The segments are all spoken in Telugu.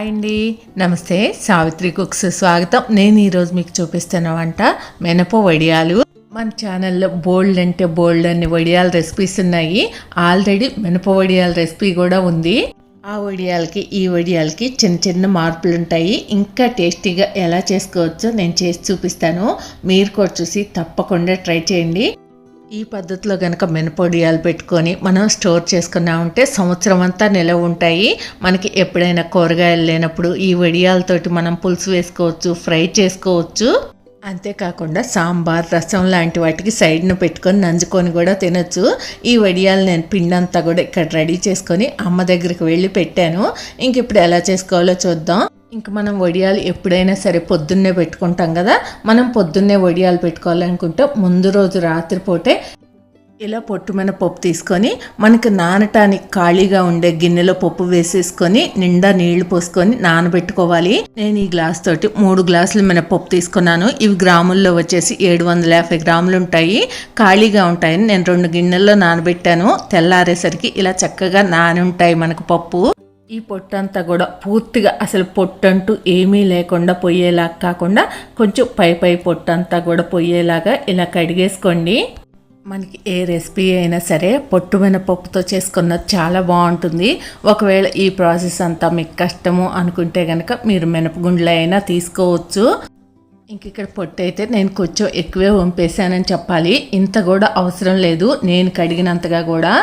హాయ్ అండి, నమస్తే. సావిత్రి కుక్స్ స్వాగతం. నేను ఈరోజు మీకు చూపిస్తున్న వంట మినప వడియాలు. మన ఛానల్లో బోల్డ్ అంటే బోల్డ్ అన్ని వడియాల రెసిపీస్ ఉన్నాయి. ఆల్రెడీ మినప వడియాల రెసిపీ కూడా ఉంది. ఆ వడియాలకి ఈ వడియాలకి చిన్న చిన్న మార్పులు ఉంటాయి. ఇంకా టేస్టీగా ఎలా చేసుకోవచ్చో నేను చేసి చూపిస్తాను. మీరు కూడా చూసి తప్పకుండా ట్రై చేయండి. ఈ పద్ధతిలో కనుక మినపొడియాలు పెట్టుకొని మనం స్టోర్ చేసుకున్నామంటే సంవత్సరం అంతా నిలవ ఉంటాయి. మనకి ఎప్పుడైనా కూరగాయలు లేనప్పుడు ఈ వడియాలతోటి మనం పులుసు వేసుకోవచ్చు, ఫ్రై చేసుకోవచ్చు. అంతేకాకుండా సాంబార్, రసం లాంటి వాటికి సైడ్ను పెట్టుకొని నంజుకొని కూడా తినొచ్చు. ఈ వడియాలు నేను పిండి అంతా కూడా ఇక్కడ రెడీ చేసుకొని అమ్మ దగ్గరికి వెళ్ళి పెట్టాను. ఇంక ఇప్పుడు ఎలా చేసుకోవాలో చూద్దాం. ఇంక మనం వడియాలు ఎప్పుడైనా సరే పొద్దున్నే పెట్టుకుంటాం కదా. మనం పొద్దున్నే వడియాలు పెట్టుకోవాలనుకుంటే ముందు రోజు రాత్రిపూటే ఇలా పొట్టుమైన పప్పు తీసుకొని మనకి నానటానికి ఖాళీగా ఉండే గిన్నెలో పప్పు వేసేసుకొని నిండా నీళ్లు పోసుకొని నానబెట్టుకోవాలి. నేను ఈ గ్లాస్ తోటి 3 గ్లాసులు మినపప్పు తీసుకున్నాను. ఇవి గ్రాముల్లో వచ్చేసి 750 గ్రాములు ఉంటాయి. ఖాళీగా ఉంటాయని నేను 2 గిన్నెల్లో నానబెట్టాను. తెల్లారేసరికి ఇలా చక్కగా నాని ఉంటాయి మనకు పప్పు. ఈ పొట్టు అంతా కూడా పూర్తిగా అసలు పొట్టు అంటూ ఏమీ లేకుండా పోయేలాగా కాకుండా కొంచెం పై పొట్టు అంతా కూడా పోయేలాగా ఇలా కడిగేసుకోండి. మనకి ఏ రెసిపీ అయినా సరే పొట్టు మినపప్పుతో చేసుకున్నది చాలా బాగుంటుంది. ఒకవేళ ఈ ప్రాసెస్ అంతా మీకు కష్టము అనుకుంటే కనుక మీరు మినపగుండ్లు అయినా తీసుకోవచ్చు. ఇంక ఇక్కడ పొట్టు అయితే నేను కొంచెం ఎక్కువే వంపేశానని చెప్పాలి. ఇంత కూడా అవసరం లేదు. నేను కడిగినంతగా కూడా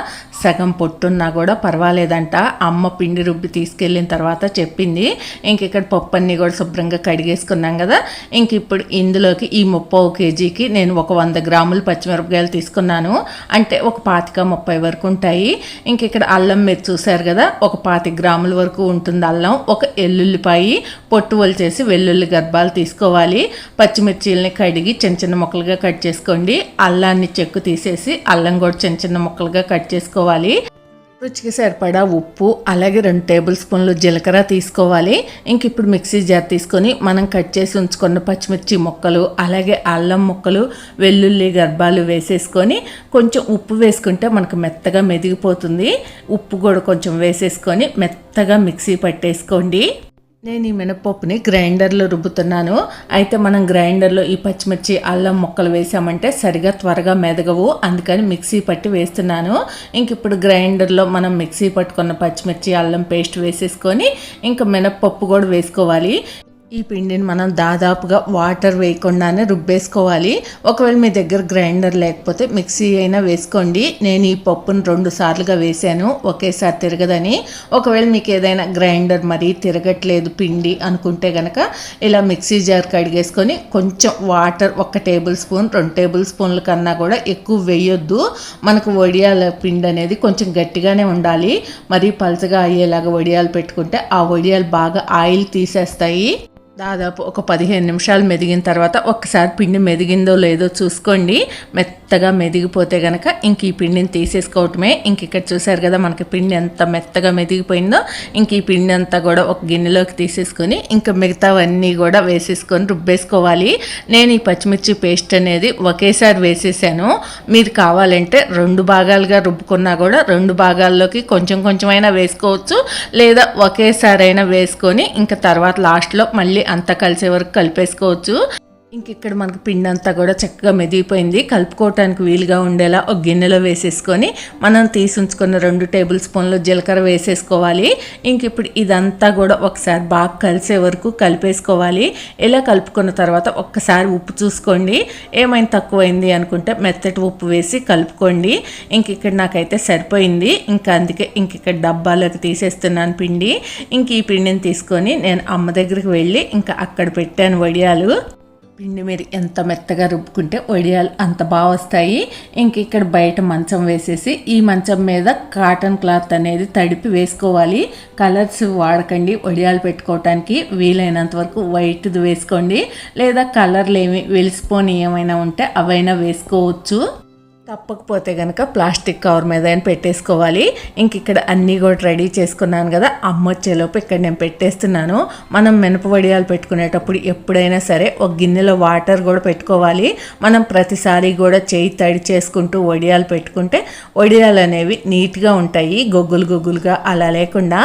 సగం పొట్టున్నా కూడా పర్వాలేదంట. అమ్మ పిండి రుబ్బి తీసుకెళ్ళిన తర్వాత చెప్పింది. ఇంక ఇక్కడ పప్పు అన్నీ కూడా శుభ్రంగా కడిగేసుకున్నాం కదా. ఇంక ఇప్పుడు ఇందులోకి ఈ 30 కేజీకి నేను ఒక 100 గ్రాములు పచ్చిమిరపకాయలు తీసుకున్నాను. అంటే ఒక 25-30 వరకు ఉంటాయి. ఇంక ఇక్కడ అల్లం మీరు చూసారు కదా, ఒక 25 గ్రాముల వరకు ఉంటుంది అల్లం. ఒక ఎల్లుల్లిపాయి పొట్టు వలిచేసి వెల్లుల్లి గర్భాలు తీసుకోవాలి. పచ్చిమిర్చీలని కడిగి చిన్న చిన్న ముక్కలుగా కట్ చేసుకోండి. అల్లాన్ని చెక్కు తీసేసి అల్లం కూడా చిన్న చిన్న ముక్కలుగా కట్ చేసుకోవాలి. రుచికి సరిపడా ఉప్పు, అలాగే 2 టేబుల్ స్పూన్లు జీలకర్ర తీసుకోవాలి. ఇంక ఇప్పుడు మిక్సీ జార్ తీసుకొని మనం కట్ చేసి ఉంచుకున్న పచ్చిమిర్చి ముక్కలు, అలాగే అల్లం ముక్కలు, వెల్లుల్లి గర్భాలు వేసేసుకొని కొంచెం ఉప్పు వేసుకుంటే మనకు మెత్తగా మెదిగిపోతుంది. ఉప్పు కూడా కొంచెం వేసేసుకొని మెత్తగా మిక్సీ పట్టేసుకోండి. నేను ఈ మినపప్పుని గ్రైండర్లో రుబ్బుతున్నాను. అయితే మనం గ్రైండర్లో ఈ పచ్చిమిర్చి అల్లం ముక్కలు వేసామంటే సరిగా త్వరగా మెదగవు. అందుకని మిక్సీ పట్టి వేస్తున్నాను. ఇంక ఇప్పుడు గ్రైండర్లో మనం మిక్సీ పట్టుకున్న పచ్చిమిర్చి అల్లం పేస్ట్ వేసేసుకొని ఇంకా మినపప్పు కూడా వేసుకోవాలి. ఈ పిండిని మనం దాదాపుగా వాటర్ వేయకుండానే రుబ్బేసుకోవాలి. ఒకవేళ మీ దగ్గర గ్రైండర్ లేకపోతే మిక్సీ అయినా వేసుకోండి. నేను ఈ పప్పును 2 సార్లుగా వేసాను, ఒకేసారి తిరగదని. ఒకవేళ మీకు ఏదైనా గ్రైండర్ మరీ తిరగట్లేదు పిండి అనుకుంటే కనుక ఇలా మిక్సీ జార్ కడిగేసుకొని కొంచెం వాటర్ 1 టేబుల్ స్పూన్ 2 టేబుల్ స్పూన్ల కన్నా కూడా ఎక్కువ వేయొద్దు. మనకు వడియాల పిండి అనేది కొంచెం గట్టిగానే ఉండాలి. మరీ పలచగా అయ్యేలాగా వడియాలు పెట్టుకుంటే ఆ వడియాలు బాగా ఆయిల్ తీసేస్తాయి. దాదాపు ఒక 15 నిమిషాలు మెదిగిన తర్వాత ఒక్కసారి పిండి మెదిగిందో లేదో చూసుకోండి. మెత్తగా మెదిగిపోతే కనుక ఇంక ఈ పిండిని తీసేసుకోవటమే. ఇంక ఇక్కడ చూసారు కదా మనకి పిండి ఎంత మెత్తగా మెదిగిపోయిందో. ఇంక ఈ పిండి అంతా కూడా ఒక గిన్నెలోకి తీసేసుకొని ఇంకా మిగతావన్నీ కూడా వేసేసుకొని రుబ్బేసుకోవాలి. నేను ఈ పచ్చిమిర్చి పేస్ట్ అనేది ఒకేసారి వేసేసాను. మీరు కావాలంటే 2 భాగాలుగా రుబ్బుకున్నా కూడా 2 భాగాల్లోకి కొంచెం కొంచెమైనా వేసుకోవచ్చు, లేదా ఒకేసారి అయినా వేసుకొని ఇంకా తర్వాత లాస్ట్లో మళ్ళీ అంతా కలిసే వరకు కలిపేసుకోవచ్చు. ఇంక ఇక్కడ మనకు పిండి అంతా కూడా చక్కగా మెదిగిపోయింది. కలుపుకోవటానికి వీలుగా ఉండేలా ఒక గిన్నెలో వేసేసుకొని మనం తీసి ఉంచుకున్న 2 టేబుల్ స్పూన్లు జీలకర్ర వేసేసుకోవాలి. ఇంక ఇప్పుడు ఇదంతా కూడా ఒకసారి బాగా కలిసే వరకు కలిపేసుకోవాలి. ఇలా కలుపుకున్న తర్వాత ఒక్కసారి ఉప్పు చూసుకోండి. ఏమైనా తక్కువైంది అనుకుంటే మెత్తటి ఉప్పు వేసి కలుపుకోండి. ఇంక ఇక్కడ నాకైతే సరిపోయింది. ఇంకా అందుకే ఇంక ఇక్కడ డబ్బాలోకి తీసేస్తున్నాను పిండి. ఇంక ఈ పిండిని తీసుకొని నేను అమ్మ దగ్గరికి వెళ్ళి ఇంకా అక్కడ పెట్టాను వడియాలు. పిండి మీరు ఎంత మెత్తగా రుబ్బుకుంటే వడియాలు అంత బాగా వస్తాయి. ఇంక ఇక్కడ బయట మంచం వేసేసి ఈ మంచం మీద కాటన్ క్లాత్ అనేది తడిపి వేసుకోవాలి. కలర్స్ వాడకండి. వడియాలు పెట్టుకోవటానికి వీలైనంత వరకు వైట్ది వేసుకోండి, లేదా కలర్లు ఏమి వెలిసిపోని ఏమైనా ఉంటే అవైనా వేసుకోవచ్చు. తప్పకపోతే కనుక ప్లాస్టిక్ కవర్ మీద అయినా పెట్టేసుకోవాలి. ఇంక ఇక్కడ అన్నీ కూడా రెడీ చేసుకున్నాను కదా. అమ్మ వచ్చేలోపు ఇక్కడ నేను పెట్టేస్తున్నాను. మనం మినప వడియాలు పెట్టుకునేటప్పుడు ఎప్పుడైనా సరే ఒక గిన్నెలో వాటర్ కూడా పెట్టుకోవాలి. మనం ప్రతిసారి కూడా చేయి తడి చేసుకుంటూ వడియాలు పెట్టుకుంటే వడియాలు అనేవి నీట్గా ఉంటాయి, గొగ్గులుగా అలా లేకుండా.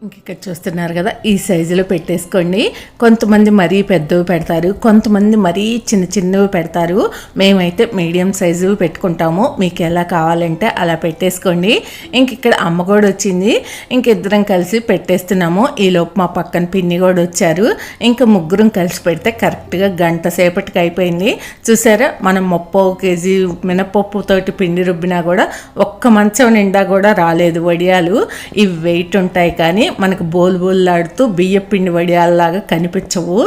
ఇంక ఇక్కడ చూస్తున్నారు కదా, ఈ సైజులో పెట్టేసుకోండి. కొంతమంది మరీ పెద్దవి పెడతారు, కొంతమంది మరీ చిన్న చిన్నవి పెడతారు. మేమైతే మీడియం సైజు పెట్టుకుంటాము. మీకు ఎలా కావాలంటే అలా పెట్టేసుకోండి. ఇంక ఇక్కడ అమ్మ కూడా వచ్చింది. ఇంక ఇద్దరం కలిసి పెట్టేస్తున్నాము. ఈలోపు మా పక్కన పిన్ని కూడా వచ్చారు. ఇంకా ముగ్గురం కలిసి పెడితే కరెక్ట్గా గంట సేపటికి అయిపోయింది. చూసారా, మనం 30 కేజీ మినపప్పుతోటి పిండి రుబ్బినా కూడా ఒక్క మంచం నిండా కూడా రాలేదు వడియాలు. ఇవి వెయిట్ ఉంటాయి కానీ మనకు బోల్లాడుతూ బియ్య పిండి వడియాలలాగా కనిపించవు.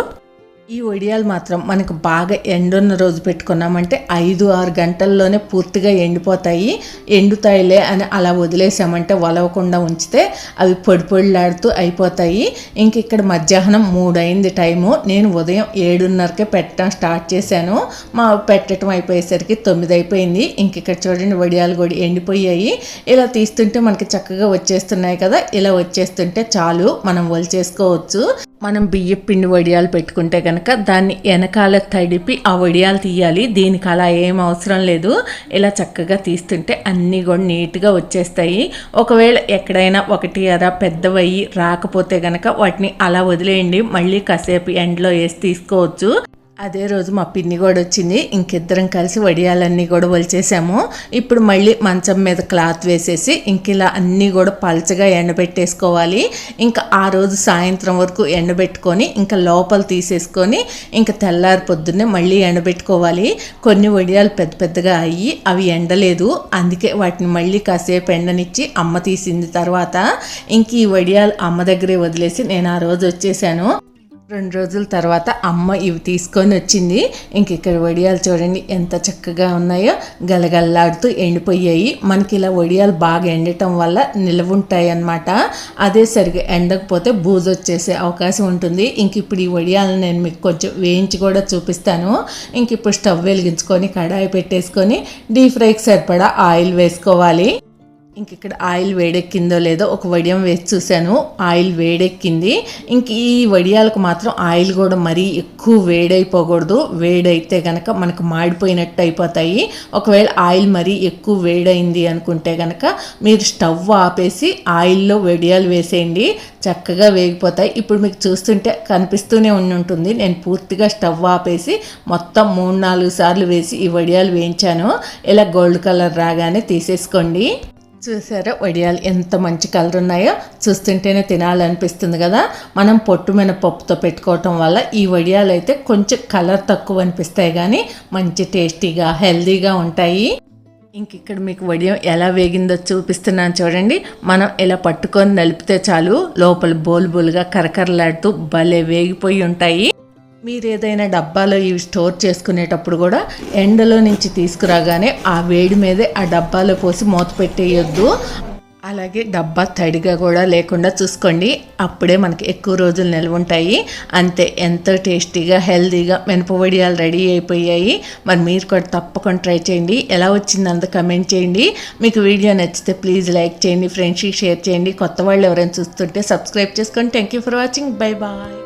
ఈ వడియాలు మాత్రం మనకు బాగా ఎండున్న రోజు పెట్టుకున్నామంటే 5-6 గంటల్లోనే పూర్తిగా ఎండిపోతాయి. ఎండుతాయిలే అని అలా వదిలేసామంటే వలవకుండా ఉంచితే అవి పొడిలాడుతూ అయిపోతాయి. ఇంక ఇక్కడ మధ్యాహ్నం 3 అయింది టైము. నేను ఉదయం 7:30కే పెట్టడం స్టార్ట్ చేశాను. మా పెట్టడం అయిపోయేసరికి 9 అయిపోయింది. ఇంక ఇక్కడ చూడండి, వడియాలు కూడా ఎండిపోయాయి. ఇలా తీస్తుంటే మనకి చక్కగా వచ్చేస్తున్నాయి కదా. ఇలా వచ్చేస్తుంటే చాలు, మనం వలిచేసుకోవచ్చు. మనం బియ్య పిండి వడియాలు పెట్టుకుంటే కనుక దాన్ని వెనకాల తడిపి ఆ వడియాలు తీయాలి. దీనికి అలా ఏం అవసరం లేదు. ఇలా చక్కగా తీస్తుంటే అన్నీ కూడా నీట్గా వచ్చేస్తాయి. ఒకవేళ ఎక్కడైనా ఒకటి అలా పెద్దవయ్యి రాకపోతే కనుక వాటిని అలా వదిలేయండి. మళ్ళీ కాసేపు ఎండలో వేసి తీసుకోవచ్చు. అదే రోజు మా పిన్ని కూడా వచ్చింది. ఇంకిద్దరం కలిసి వడియాలన్నీ కూడా వలిచేసాము. ఇప్పుడు మళ్ళీ మంచం మీద క్లాత్ వేసేసి ఇంక ఇలా అన్నీ కూడా పల్చగా ఎండబెట్టేసుకోవాలి. ఇంకా ఆ రోజు సాయంత్రం వరకు ఎండబెట్టుకొని ఇంకా లోపల తీసేసుకొని ఇంకా తెల్లారి పొద్దున్నే మళ్ళీ ఎండబెట్టుకోవాలి. కొన్ని వడియాలు పెద్దగా అయ్యి అవి ఎండలేదు, అందుకే వాటిని మళ్ళీ కాసేపు ఎండనిచ్చి అమ్మ తీసింది. తర్వాత ఇంక ఈ వడియాలు అమ్మ దగ్గరే వదిలేసి నేను ఆ రోజు వచ్చేసాను. 2 రోజుల తర్వాత అమ్మ ఇవి తీసుకొని వచ్చింది. ఇంక ఇక్కడ వడియాలు చూడండి ఎంత చక్కగా ఉన్నాయో, గలగల్లాడుతూ ఎండిపోయాయి. మనకి ఇలా వడియాలు బాగా ఎండటం వల్ల నిల్వ ఉంటాయి అన్నమాట. అదే సరిగా ఎండకపోతే బూజు వచ్చేసే అవకాశం ఉంటుంది. ఇంక ఇప్పుడు ఈ వడియాలను నేను మీకు కొంచెం వేయించి కూడా చూపిస్తాను. ఇంక ఇప్పుడు స్టవ్ వెలిగించుకొని కడాయి పెట్టేసుకొని డీప్ ఫ్రైకి సరిపడా ఆయిల్ వేసుకోవాలి. ఇంక ఇక్కడ ఆయిల్ వేడెక్కిందో లేదో ఒక వడియం వేసి చూశాను. ఆయిల్ వేడెక్కింది. ఇంక ఈ వడియాలకు మాత్రం ఆయిల్ కూడా మరీ ఎక్కువ వేడైపోకూడదు. వేడైతే కనుక మనకు మాడిపోయినట్టు అయిపోతాయి. ఒకవేళ ఆయిల్ మరీ ఎక్కువ వేడైంది అనుకుంటే కనుక మీరు స్టవ్ ఆపేసి ఆయిల్లో వడియాలు వేసేయండి, చక్కగా వేగిపోతాయి. ఇప్పుడు మీకు చూస్తుంటే కనిపిస్తూనే ఉంటుంది. నేను పూర్తిగా స్టవ్ ఆపేసి మొత్తం 3-4 సార్లు వేసి ఈ వడియాలు వేయించాను. ఇలా గోల్డ్ కలర్ రాగానే తీసేసుకోండి. చూసారా వడియాలు ఎంత మంచి కలర్ ఉన్నాయో, చూస్తుంటేనే తినాలనిపిస్తుంది కదా. మనం పొట్టు మినపప్పుతో పెట్టుకోవటం వల్ల ఈ వడియాలు అయితే కొంచెం కలర్ తక్కువ అనిపిస్తాయి కానీ మంచి టేస్టీగా హెల్దీగా ఉంటాయి. ఇంక ఇక్కడ మీకు వడియం ఎలా వేగిందో చూపిస్తున్నాను చూడండి. మనం ఇలా పట్టుకొని నలిపితే చాలు, లోపల బోలుగా కరకరలాడుతూ భలే వేగిపోయి ఉంటాయి. మీరు ఏదైనా డబ్బాలో ఇవి స్టోర్ చేసుకునేటప్పుడు కూడా ఎండలో నుంచి తీసుకురాగానే ఆ వేడి మీదే ఆ డబ్బాలో పోసి మూత పెట్టేయొద్దు. అలాగే డబ్బా తడిగా కూడా లేకుండా చూసుకోండి, అప్పుడే మనకి ఎక్కువ రోజులు నిల్వ ఉంటాయి. అంతే, ఎంతో టేస్టీగా హెల్తీగా మినప వడియాలు రెడీ అయిపోయాయి. మరి మీరు కూడా తప్పకుండా ట్రై చేయండి. ఎలా వచ్చిందంత కమెంట్ చేయండి. మీకు వీడియో నచ్చితే ప్లీజ్ లైక్ చేయండి, ఫ్రెండ్స్కి షేర్ చేయండి. కొత్త వాళ్ళు ఎవరైనా చూస్తుంటే సబ్స్క్రైబ్ చేసుకోండి. Thank you for watching. Bye bye.